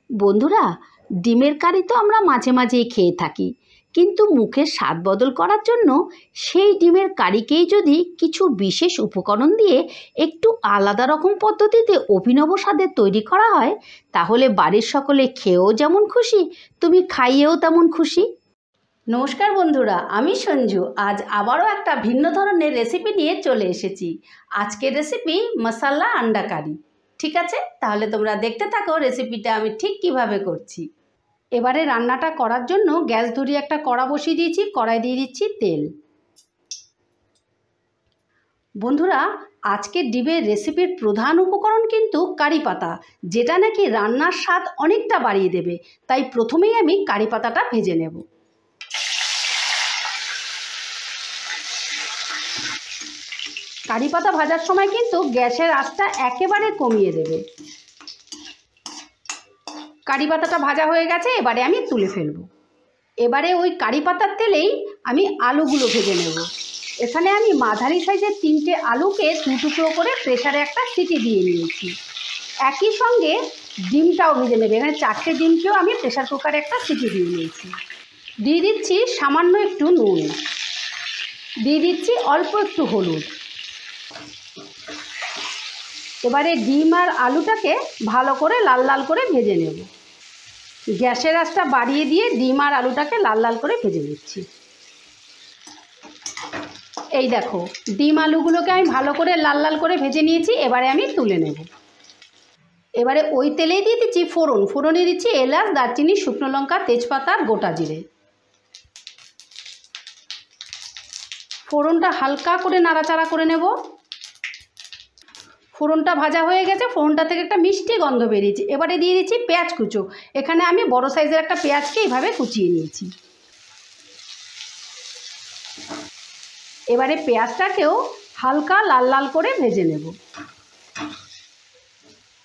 বন্ধুরা, ডিমের কারি তো আমরা মাঝে মাঝেই খেয়ে থাকি, কিন্তু মুখের স্বাদ বদল করার জন্য সেই ডিমের কারিকেই যদি কিছু বিশেষ উপকরণ দিয়ে একটু আলাদা রকম পদ্ধতিতে অভিনব স্বাদের তৈরি করা হয়, তাহলে বাড়ির সকলে খেয়েও যেমন খুশি, তুমি খাইয়েও তেমন খুশি। নমস্কার বন্ধুরা, আমি সঞ্জু। আজ আবারও একটা ভিন্ন ধরনের রেসিপি নিয়ে চলে এসেছি। আজকের রেসিপি মশালা আন্ডা কারি। ঠিক আছে, তাহলে তোমরা দেখতে থাকো রেসিপিটা আমি ঠিক কিভাবে করছি। এবারে রান্নাটা করার জন্য গ্যাস ধরিয়ে একটা কড়া বসিয়ে দিয়েছি। কড়াই দিয়ে দিচ্ছি তেল। বন্ধুরা, আজকের ডিমের রেসিপির প্রধান উপকরণ কিন্তু কারি পাতা, যেটা নাকি রান্নার স্বাদ অনেকটা বাড়িয়ে দেবে। তাই প্রথমেই আমি কারি পাতাটা ভেজে নেব। কারি পাতা ভাজার সময় কিন্তু গ্যাসের আঁচটা একেবারে কমিয়ে দেবে। কারি পাতাটা ভাজা হয়ে গেছে, এবারে আমি তুলে ফেলব। এবারে ওই কারি পাতার তেলেই আমি আলুগুলো ভেজে নেব। এখানে আমি মাঝারি সাইজের 3টে আলুকে 2 টুকরো করে প্রেসারে একটা সিটি দিয়ে নিয়েছি। একই সঙ্গে ডিমটাও ভেজে নেবে। এখানে 4টে ডিমকেও আমি প্রেসার কুকারে একটা সিটি দিয়ে নিয়েছি। দিয়ে দিচ্ছি সামান্য একটু নুন, দিয়ে দিচ্ছি অল্প একটু হলুদ। এবারে ডিম আর আলুটাকে ভালো করে লাল লাল করে ভেজে নেব। গ্যাসের আঁচটা বাড়িয়ে দিয়ে ডিম আর আলুটাকে লাল লাল করে ভেজে নিচ্ছি। এই দেখো, ডিম আলুগুলোকে আমি ভালো করে লাল লাল করে ভেজে নিয়েছি। এবারে আমি তুলে নেব। এবারে ওই তেলেই দিয়ে দিচ্ছি ফোড়নে দিচ্ছি এলাচ, দারচিনি, শুকনো লঙ্কা, তেজপাতা আর গোটা জিরে। ফোড়নটা হালকা করে নাড়াচাড়া করে নেব। ফোড়নটা ভাজা হয়ে গেছে, ফোড়নটা থেকে একটা মিষ্টি গন্ধ বেরিয়েছে। এবারে দিয়ে দিচ্ছি পেঁয়াজ কুচো। এখানে আমি বড় সাইজের একটা পেঁয়াজকে এইভাবে কুচিয়ে নিয়েছি। এবারে পেঁয়াজটাকেও হালকা লাল লাল করে ভেজে নেব।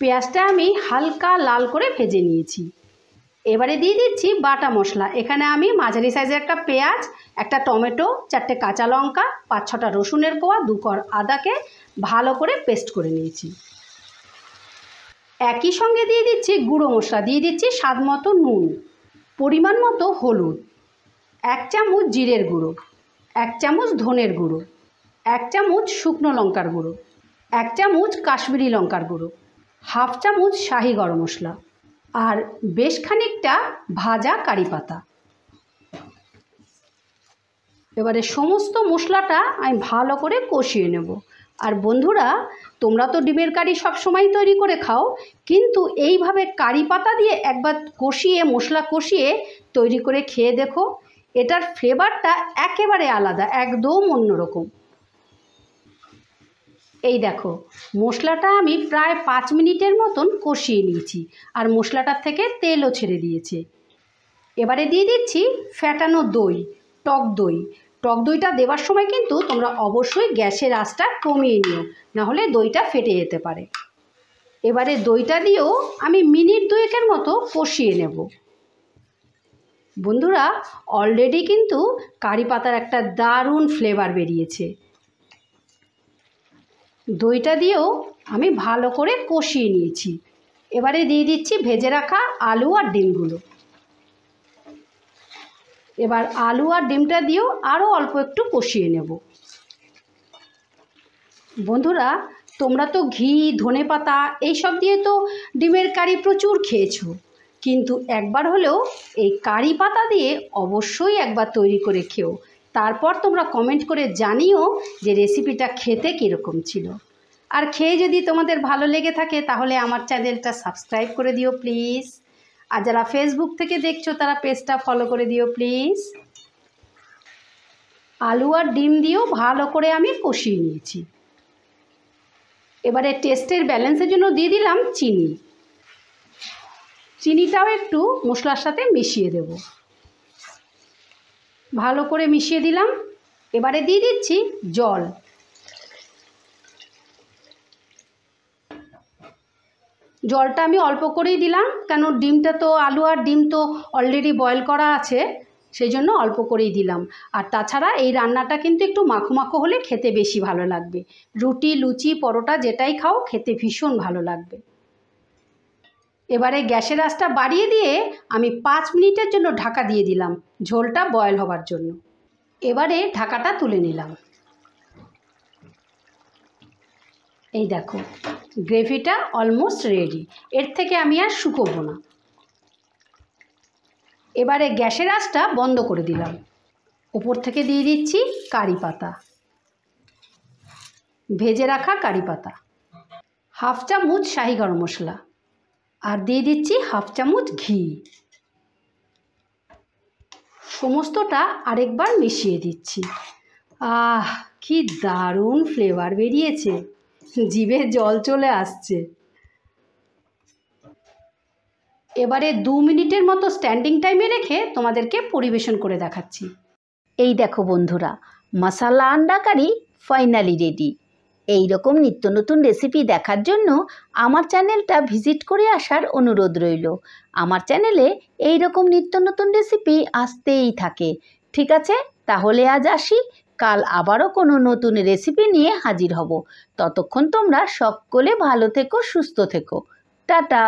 পেঁয়াজটা আমি হালকা লাল করে ভেজে নিয়েছি। এবারে দিয়ে দিচ্ছি বাটা মশলা। এখানে আমি মাঝারি সাইজের একটা পেঁয়াজ, একটা টমেটো, 4টে কাঁচা লঙ্কা, 5-6টা রসুনের কোয়া, 2 কোয়া আদাকে ভালো করে পেস্ট করে নিয়েছি। একই সঙ্গে দিয়ে দিচ্ছি গুঁড়ো মশলা, দিয়ে দিচ্ছি স্বাদ মতো নুন, পরিমাণ মতো হলুদ, 1 চামচ জিরের গুঁড়ো, 1 চামচ ধনের গুঁড়ো, 1 চামচ শুকনো লঙ্কার গুঁড়ো, 1 চামচ কাশ্মীরি লঙ্কার গুঁড়ো, 1/2 চামচ শাহি গরম মশলা আর বেশ খানিকটা ভাজা কারি পাতা। এবারে সমস্ত মশলাটা আমি ভালো করে কষিয়ে নেব। আর বন্ধুরা, তোমরা তো ডিমের কারি সবসময় তৈরি করে খাও, কিন্তু এইভাবে কারি পাতা দিয়ে একবার কষিয়ে, মশলা কষিয়ে তৈরি করে খেয়ে দেখো। এটার ফ্লেভারটা একেবারে আলাদা, একদম অন্যরকম। এই দেখো, মশলাটা আমি প্রায় 5 মিনিটের মতন কষিয়ে নিয়েছি, আর মশলাটার থেকে তেলও ছেড়ে দিয়েছে। এবারে দিয়ে দিচ্ছি ফ্যাটানো দই, টক দই। টক দইটা দেওয়ার সময় কিন্তু তোমরা অবশ্যই গ্যাসের আঁচটা কমিয়ে নিও, নাহলে দইটা ফেটে যেতে পারে। এবারে দইটা দিয়েও আমি মিনিট 2 মতো কষিয়ে নেব। বন্ধুরা, অলরেডি কিন্তু কারি পাতার একটা দারুণ ফ্লেভার বেরিয়েছে। দইটা দিয়েও আমি ভালো করে কষিয়ে নিয়েছি। এবারে দিয়ে দিচ্ছি ভেজে রাখা আলু আর ডিমগুলো। এবার আলু আর ডিমটা দিয়েও আরও অল্প একটু কষিয়ে নেব। বন্ধুরা, তোমরা তো ঘি, ধনেপাতা এইসব দিয়ে তো ডিমের কারি প্রচুর খেয়েছো, কিন্তু একবার হলেও এই কারি পাতা দিয়ে অবশ্যই একবার তৈরি করে খেও। তারপর তোমরা কমেন্ট করে জানিও যে রেসিপিটা খেতে কীরকম ছিল। আর খেয়ে যদি তোমাদের ভালো লেগে থাকে তাহলে আমার চ্যানেলটা সাবস্ক্রাইব করে দিও প্লিজ। আর যারা ফেসবুক থেকে দেখছো তারা পেজটা ফলো করে দিও প্লিজ। আলু আর ডিম দিয়েও ভালো করে আমি কষিয়ে নিয়েছি। এবারে টেস্টের ব্যালেন্সের জন্য দিয়ে দিলাম চিনি। চিনিটাও একটু মশলার সাথে মিশিয়ে দেব। ভালো করে মিশিয়ে দিলাম। এবারে দিয়ে দিচ্ছি জল। জলটা আমি অল্প করেই দিলাম, কেন ডিমটা তো, আলু আর ডিম তো অলরেডি বয়েল করা আছে, সেই জন্য অল্প করেই দিলাম। আর তাছাড়া এই রান্নাটা কিন্তু একটু মাখো মাখো হলে খেতে বেশি ভালো লাগবে। রুটি, লুচি, পরোটা যেটাই খাও খেতে ভীষণ ভালো লাগবে। এবারে গ্যাসের আঁচটা বাড়িয়ে দিয়ে আমি 5 মিনিটের জন্য ঢাকা দিয়ে দিলাম ঝোলটা বয়েল হবার জন্য। এবারে ঢাকাটা তুলে নিলাম। এই দেখো গ্রেভিটা অলমোস্ট রেডি, এর থেকে আমি আর শুকোবো না। এবারে গ্যাসের আঁচটা বন্ধ করে দিলাম। উপর থেকে দিয়ে দিচ্ছি কারি পাতা, ভেজে রাখা কারি পাতা, 1/2 চামচ শাহি গরম মশলা, আর দিয়ে দিচ্ছি 1/2 চামচ ঘি। সমস্তটা আরেকবার মিশিয়ে দিচ্ছি। কি দারুণ ফ্লেভার বেরিয়েছে, জিভে জল চলে আসছে। এবারে 2 মিনিটের মতো স্ট্যান্ডিং টাইমে রেখে তোমাদেরকে পরিবেশন করে দেখাচ্ছি। এই দেখো বন্ধুরা, মশালা আন্ডা কারি ফাইনালি রেডি। এই রকম নিত্য নতুন রেসিপি দেখার জন্য আমার চ্যানেলটা ভিজিট করে আসার অনুরোধ রইল। আমার চ্যানেলে এই রকম নিত্য নতুন রেসিপি আসতেই থাকে। ঠিক আছে, তাহলে আজ আসি, কাল আবারও কোনো নতুন রেসিপি নিয়ে হাজির হব। ততক্ষণ তোমরা সকলে ভালো থেকো, সুস্থ থেকো। টাটা।